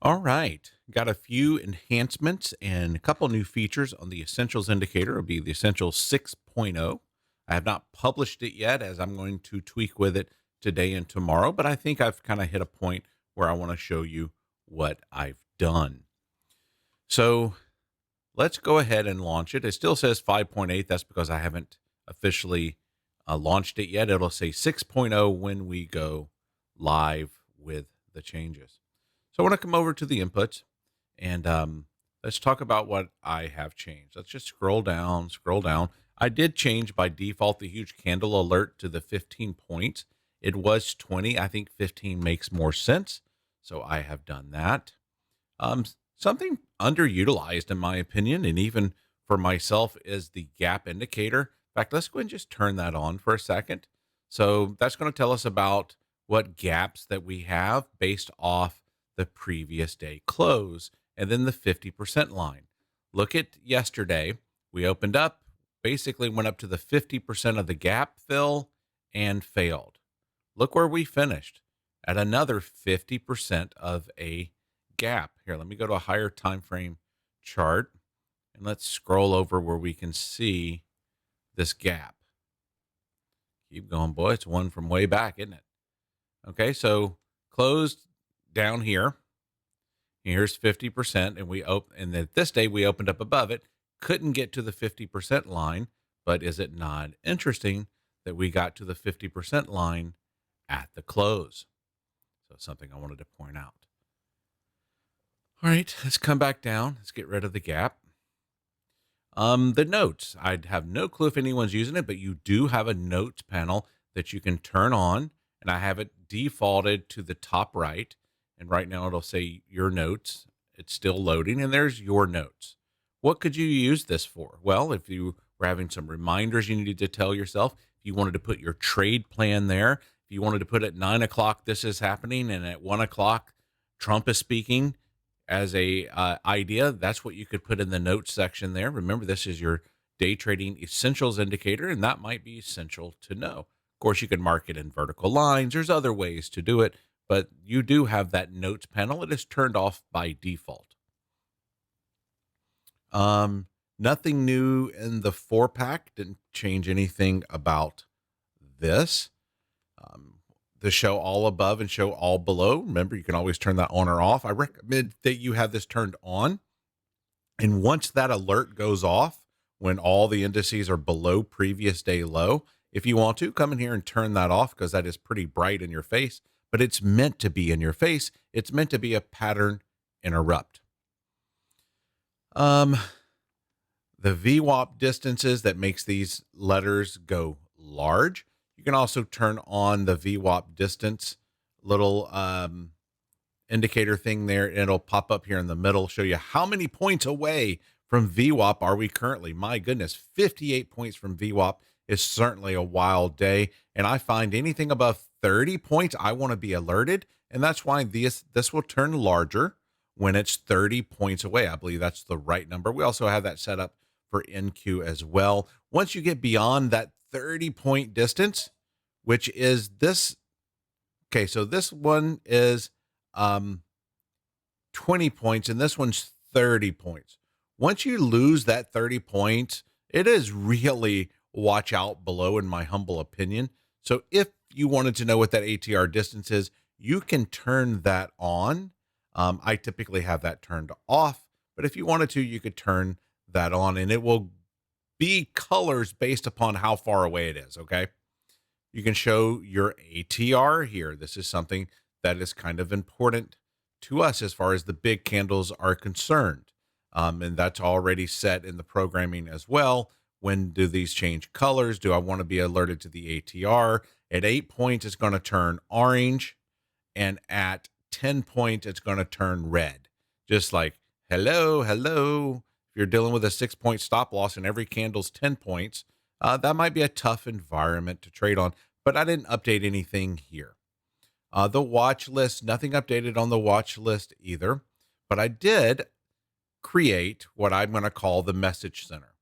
All right. Got a few enhancements and a couple new features on the Essentials indicator. It'll be the Essentials 6.0. I have not published it yet as I'm going to tweak with it today and tomorrow, but I think I've kind of hit a point where I want to show you what I've done. So let's go ahead and launch it. It still says 5.8. That's because I haven't officially launched it yet. It'll say 6.0 when we go live with the changes. So I want to come over to the inputs and let's talk about what I have changed. Let's just scroll down, scroll down. I did change by default the huge candle alert to the 15 points. It was 20. I think 15 makes more sense. So I have done that. Something underutilized in my opinion, and even for myself, is the gap indicator. In fact, let's go ahead and just turn that on for a second. So that's going to tell us about what gaps that we have based off the previous day close, and then the 50% line. Look at yesterday. We opened up, basically went up to the 50% of the gap fill and failed. Look where we finished, at another 50% of a gap. Here, let me go to a higher time frame chart and let's scroll over where we can see this gap. Keep going, boy. It's one from way back, isn't it? Okay, so closed down here. Here's 50%, and and then this day we opened up above it. Couldn't get to the 50% line, but is it not interesting that we got to the 50% line at the close? So something I wanted to point out. All right, let's come back down. Let's get rid of the gap. The notes. I'd have no clue if anyone's using it, but you do have a notes panel that you can turn on, and I have it defaulted to the top right. And right now it'll say your notes. It's still loading, and there's your notes. What could you use this for? Well, if you were having some reminders you needed to tell yourself, if you wanted to put your trade plan there, if you wanted to put at 9 o'clock, this is happening, and at 1 o'clock, Trump is speaking as a idea, that's what you could put in the notes section there. Remember, this is your day trading essentials indicator, and that might be essential to know. Of course, you can mark it in vertical lines. There's other ways to do it, but you do have that notes panel. It is turned off by default. Nothing new in the 4-pack. Didn't change anything about this. The show all above and show all below. Remember, you can always turn that on or off. I recommend that you have this turned on. And once that alert goes off, when all the indices are below previous day low, if you want to, come in here and turn that off because that is pretty bright in your face. But it's meant to be in your face. It's meant to be a pattern interrupt. The VWAP distances that makes these letters go large. You can also turn on the VWAP distance little indicator thing there, and it'll pop up here in the middle, show you how many points away from VWAP are we currently. My goodness, 58 points from VWAP is certainly a wild day, and I find anything above 30 points, I want to be alerted, and that's why this will turn larger when it's 30 points away. I believe that's the right number. We also have that set up for NQ as well. Once you get beyond that 30-point distance, which is this. Okay, so this one is 20 points, and this one's 30 points. Once you lose that 30 points, it is really watch out below, in my humble opinion. So if you wanted to know what that ATR distance is, you can turn that on. I typically have that turned off, but if you wanted to, you could turn that on, and it will be colors based upon how far away it is, okay? You can show your ATR here. This is something that is kind of important to us as far as the big candles are concerned. And that's already set in the programming as well. When do these change colors? Do I want to be alerted to the ATR? At 8 points, it's going to turn orange. And at 10 points, it's going to turn red. Just like, hello, hello. If you're dealing with a 6-point stop loss and every candle's 10 points, that might be a tough environment to trade on. But I didn't update anything here. The watch list, nothing updated on the watch list either. But I did create what I'm going to call the message center.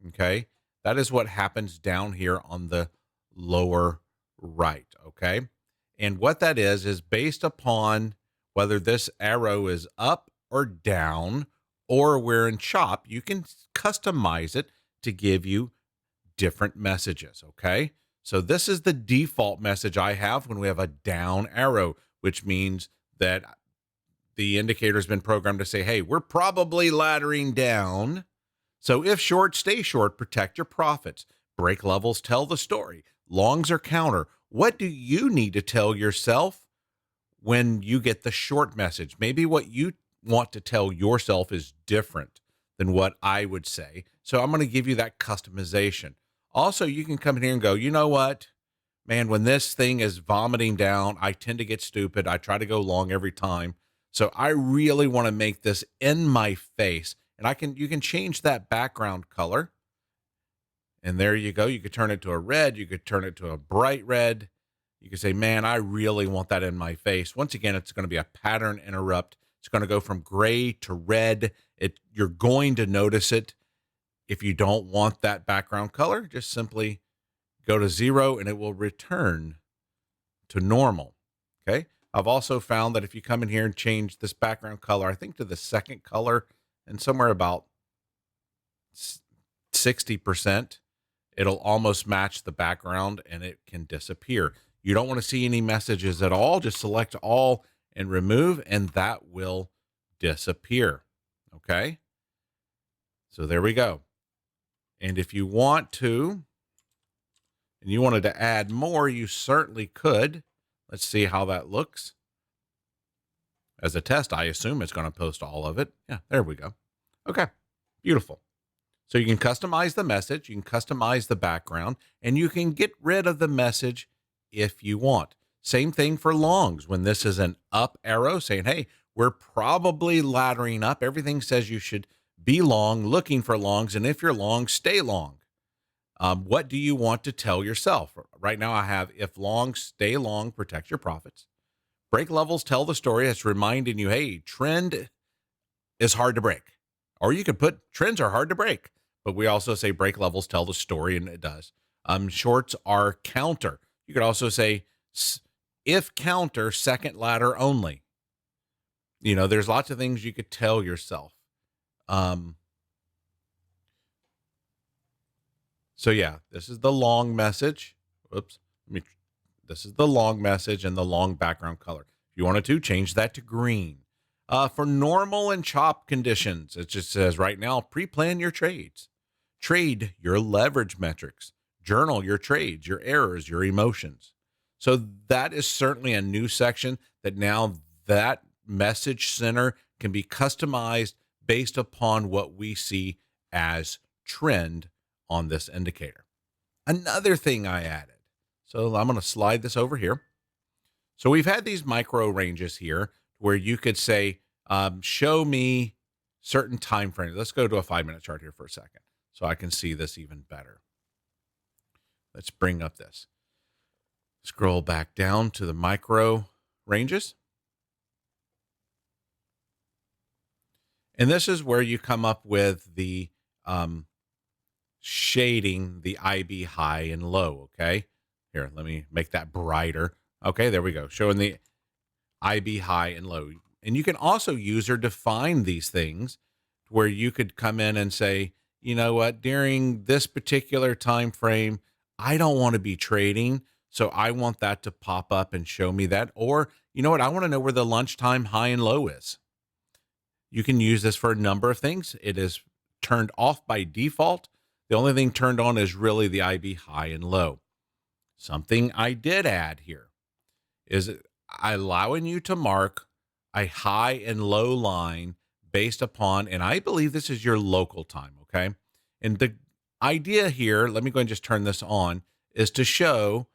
Okay, that is what happens down here on the lower right. Okay, and what that is based upon whether this arrow is up or down, or we're in chop, you can customize it to give you different messages. Okay. So this is the default message I have when we have a down arrow, which means that the indicator has been programmed to say, hey, we're probably laddering down. So if short, stay short, protect your profits. Break levels tell the story. Longs are counter. What do you need to tell yourself when you get the short message? Maybe what you want to tell yourself is different than what I would say. So I'm going to give you that customization. Also, you can come in here and go, you know what, man, when this thing is vomiting down, I tend to get stupid. I try to go long every time. So I really want to make this in my face. And you can change that background color. And there you go. You could turn it to a red. You could turn it to a bright red. You could say, man, I really want that in my face. Once again, it's going to be a pattern interrupt. It's going to go from gray to red. You're going to notice it. If you don't want that background color, just simply go to 0 and it will return to normal. Okay. I've also found that if you come in here and change this background color, I think to the second color and somewhere about 60%, it'll almost match the background and it can disappear. You don't want to see any messages at all. Just select all and remove, and that will disappear. Okay. So there we go. And if you want to, and you wanted to add more, you certainly could. Let's see how that looks. As a test, I assume it's going to post all of it. Yeah, there we go. Okay, beautiful. So you can customize the message, you can customize the background, and you can get rid of the message if you want. Same thing for longs. When this is an up arrow saying, hey, we're probably laddering up. Everything says you should be long, looking for longs, and if you're long, stay long. What do you want to tell yourself? Right now I have, if long, stay long, protect your profits. Break levels tell the story. It's reminding you, hey, trend is hard to break. Or you could put trends are hard to break. But we also say break levels tell the story, and it does. Shorts are counter. You could also say if counter, second ladder only. You know, there's lots of things you could tell yourself. So yeah, this is the long message. Oops. This is the long message and the long background color. If you wanted to change that to green. For normal and chop conditions, it just says right now, pre-plan your trades. Trade your leverage metrics. Journal your trades, your errors, your emotions. So that is certainly a new section that now that message center can be customized based upon what we see as trend on this indicator. Another thing I added. So I'm going to slide this over here. So we've had these micro ranges here where you could say, show me certain time frames. Let's go to a 5-minute chart here for a second so I can see this even better. Let's bring up this. Scroll back down to the micro ranges. And this is where you come up with the shading the IB high and low, okay? Here, let me make that brighter. Okay, there we go. Showing the IB high and low. And you can also user define these things where you could come in and say, you know what, during this particular time frame, I don't want to be trading, so I want that to pop up and show me that. Or, you know what, I want to know where the lunchtime high and low is. You can use this for a number of things. It is turned off by default. The only thing turned on is really the IB high and low. Something I did add here is allowing you to mark a high and low line based upon, and I believe this is your local time, okay? And the idea here, let me go and just turn this on, is to show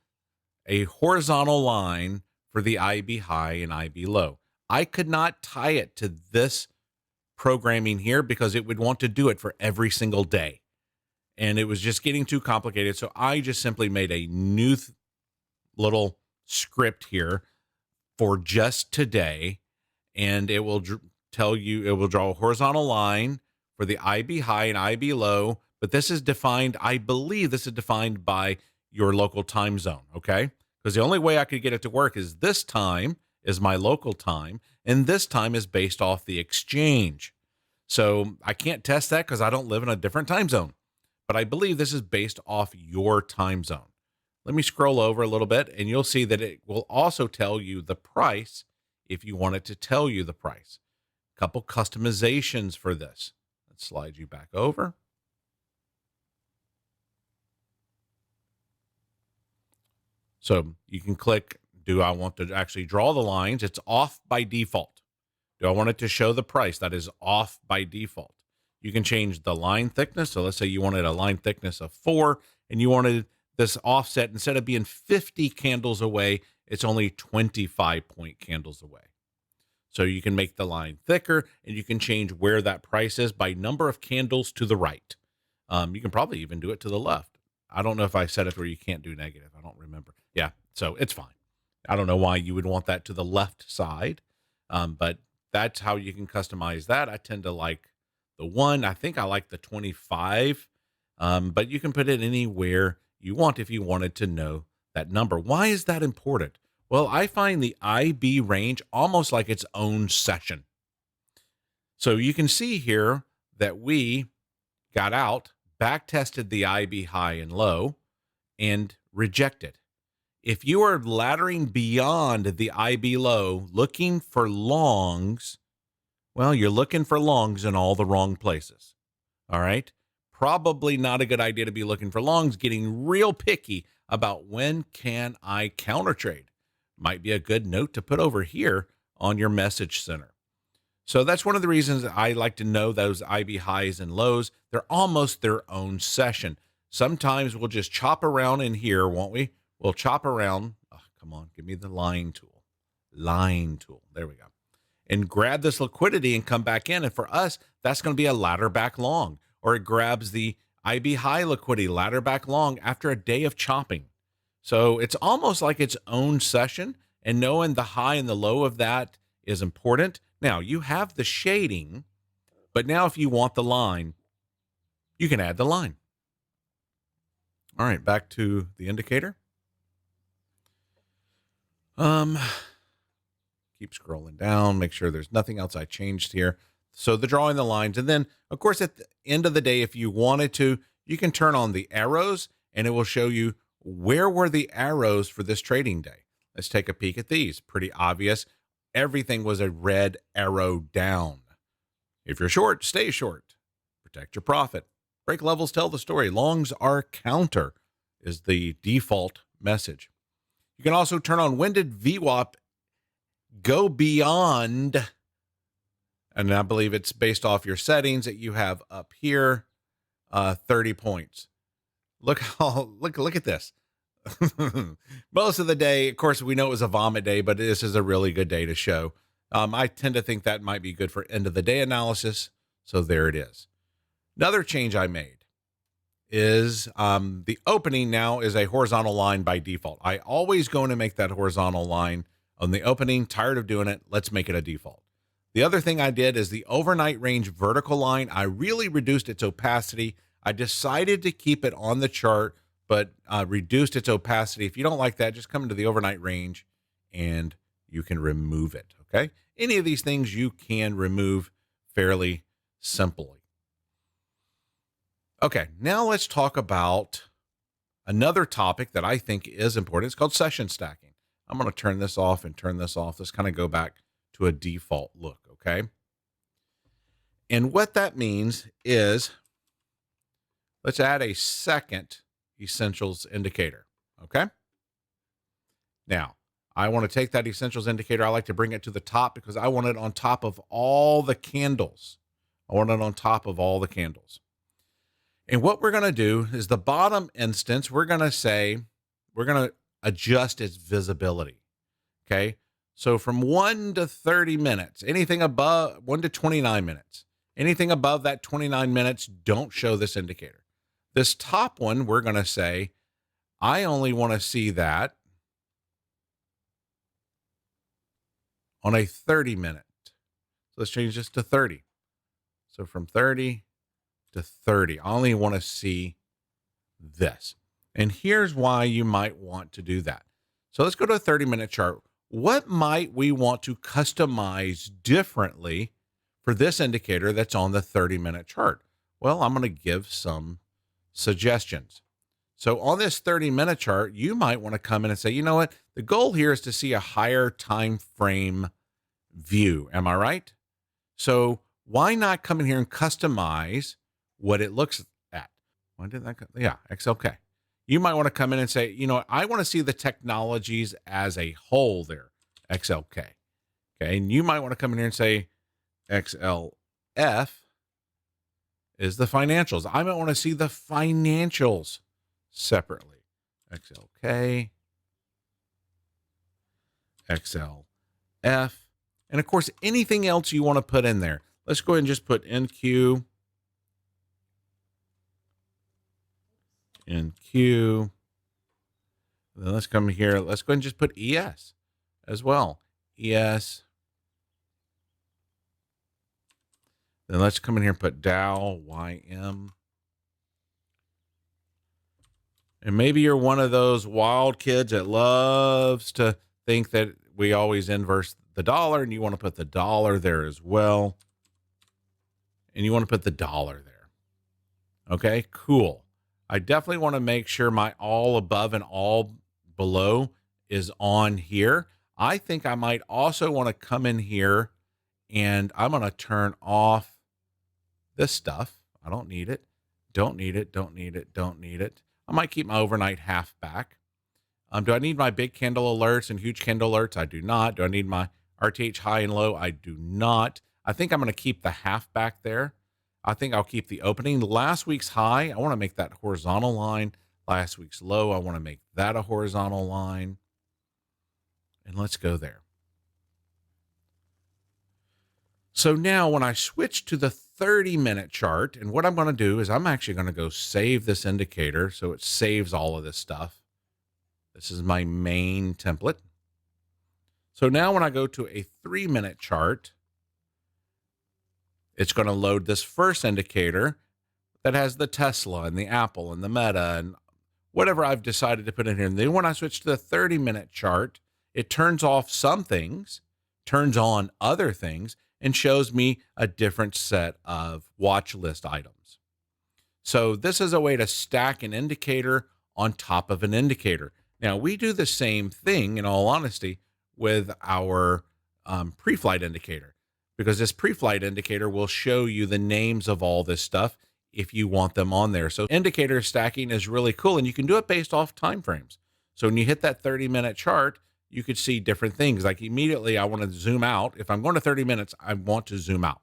a horizontal line for the IB high and IB low. I could not tie it to this programming here because it would want to do it for every single day. And it was just getting too complicated. So I just simply made a new little script here for just today. And it will tell you, it will draw a horizontal line for the IB high and IB low. But this is defined, I believe this is defined by your local time zone, okay? Because the only way I could get it to work is this time is my local time. and this time is based off the exchange. So I can't test that because I don't live in a different time zone, but I believe this is based off your time zone. Let me scroll over a little bit and you'll see that it will also tell you the price if you want it to tell you the price. A couple customizations for this. Let's slide you back over. So you can click, do I want to actually draw the lines? It's off by default. Do I want it to show the price? That is off by default. You can change the line thickness. So let's say you wanted a line thickness of 4 and you wanted this offset, instead of being 50 candles away, it's only 25 point candles away. So you can make the line thicker and you can change where that price is by number of candles to the right. You can probably even do it to the left. I don't know if I set it where you can't do negative. I don't remember. Yeah, so it's fine. I don't know why you would want that to the left side, but that's how you can customize that. I tend to like the 1. I think I like the 25, but you can put it anywhere you want if you wanted to know that number. Why is that important? Well, I find the IB range almost like its own session. So you can see here that we got out, back tested the IB high and low, and rejected. If you are laddering beyond the IB low, looking for longs, well, you're looking for longs in all the wrong places. All right. Probably not a good idea to be looking for longs, getting real picky about when can I counter trade. Might be a good note to put over here on your message center. So that's one of the reasons I like to know those IB highs and lows. They're almost their own session. Sometimes we'll just chop around in here, won't we? We'll chop around. Oh, come on, give me the line tool. Line tool. There we go. And grab this liquidity and come back in. And for us, that's going to be a ladder back long. Or it grabs the IB high liquidity, ladder back long after a day of chopping. So it's almost like its own session, and knowing the high and the low of that is important. Now, you have the shading, but now if you want the line, you can add the line. All right, back to the indicator. Keep scrolling down, make sure there's nothing else I changed here. So the drawing the lines, and then of course at the end of the day, if you wanted to, you can turn on the arrows and it will show you where were the arrows for this trading day. Let's take a peek at these. Pretty obvious. Everything was a red arrow down. If you're short, stay short. Protect your profit. Break levels tell the story. Longs are counter is the default message. You can also turn on when did VWAP go beyond, and I believe it's based off your settings that you have up here, 30 points. Look at this. Most of the day, of course, we know it was a vomit day, but this is a really good day to show. I tend to think that might be good for end of the day analysis. So there it is. Another change I made is the opening now is a horizontal line by default. I always go in and make that horizontal line on the opening. Tired of doing it. Let's make it a default. The other thing I did is the overnight range vertical line. I really reduced its opacity. I decided to keep it on the chart, but reduced its opacity. If you don't like that, just come into the overnight range and you can remove it, okay? Any of these things you can remove fairly simply. Okay, now let's talk about another topic that I think is important. It's called session stacking. I'm going to turn this off and turn this off. Let's kind of go back to a default look, okay? And what that means is let's add a second essentials indicator, okay? Now, I want to take that essentials indicator. I like to bring it to the top because I want it on top of all the candles. I want it on top of all the candles. And what we're going to do is the bottom instance, we're going to say, we're going to adjust its visibility, okay? So from 1 to 30 minutes, anything above 1 to 29 minutes, anything above that 29 minutes, don't show this indicator. This top one, we're going to say, I only want to see that on a 30-minute. So let's change this to 30. So from 30 to 30, I only want to see this. And here's why you might want to do that. So let's go to a 30-minute chart. what might we want to customize differently for this indicator that's on the 30-minute chart? Well, I'm going to give some suggestions. So on this 30-minute chart, you might want to come in and say, you know what? The goal here is to see a higher time frame view. Am I right? So why not come in here and customize what it looks at? Why did that? Yeah, XLK. You might want to come in and say, you know, I want to see the technologies as a whole there, XLK. Okay. And you might want to come in here and say XLF is the financials. I might want to see the financials separately. XLK, XLF, and of course, anything else you want to put in there. Let's go ahead and just put NQ, NQ. Then let's come here. Let's go ahead and just put ES as well. ES. Then let's come in here and put Dow, YM. And maybe you're one of those wild kids that loves to think that we always inverse the dollar, and you want to put the dollar there as well. And you want to put the dollar there. Okay, cool. I definitely want to make sure my all above and all below is on here. I think I might also want to come in here and I'm going to turn off this stuff. I don't need it. Don't need it. Don't need it. Don't need it. I might keep my overnight half back. Do I need my big candle alerts and huge candle alerts? I do not. Do I need my RTH high and low? I do not. I think I'm going to keep the half back there. I think I'll keep the opening. Last week's high, I want to make that horizontal line. Last week's low, I want to make that a horizontal line. And let's go there. So now when I switch to the 30-minute chart, and what I'm going to do is I'm actually going to go save this indicator so it saves all of this stuff. This is my main template. So now when I go to a 3-minute chart, it's going to load this first indicator that has the Tesla and the Apple and the Meta and whatever I've decided to put in here. And then when I switch to the 30-minute chart, it turns off some things, turns on other things, and shows me a different set of watch list items. So this is a way to stack an indicator on top of an indicator. Now, we do the same thing, in all honesty, with our pre-flight indicator, because this pre-flight indicator will show you the names of all this stuff if you want them on there. So indicator stacking is really cool, and you can do it based off time frames. So when you hit that 30-minute chart, you could see different things. Like immediately I want to zoom out. If I'm going to 30 minutes, I want to zoom out.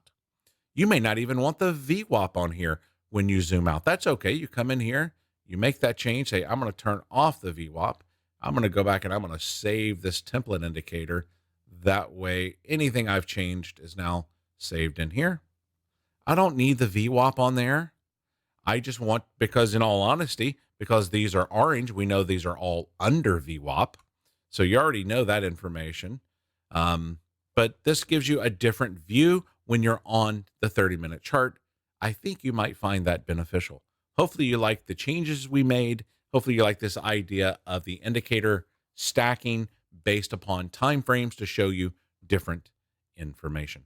You may not even want the VWAP on here when you zoom out. That's okay. You come in here, you make that change, say, I'm going to turn off the VWAP. I'm going to go back and I'm going to save this template indicator. That way, anything I've changed is now saved in here. I don't need the VWAP on there. I just want, because in all honesty, because these are orange, we know these are all under VWAP. So you already know that information. But this gives you a different view when you're on the 30-minute chart. I think you might find that beneficial. Hopefully you like the changes we made. Hopefully you like this idea of the indicator stacking based upon time frames to show you different information.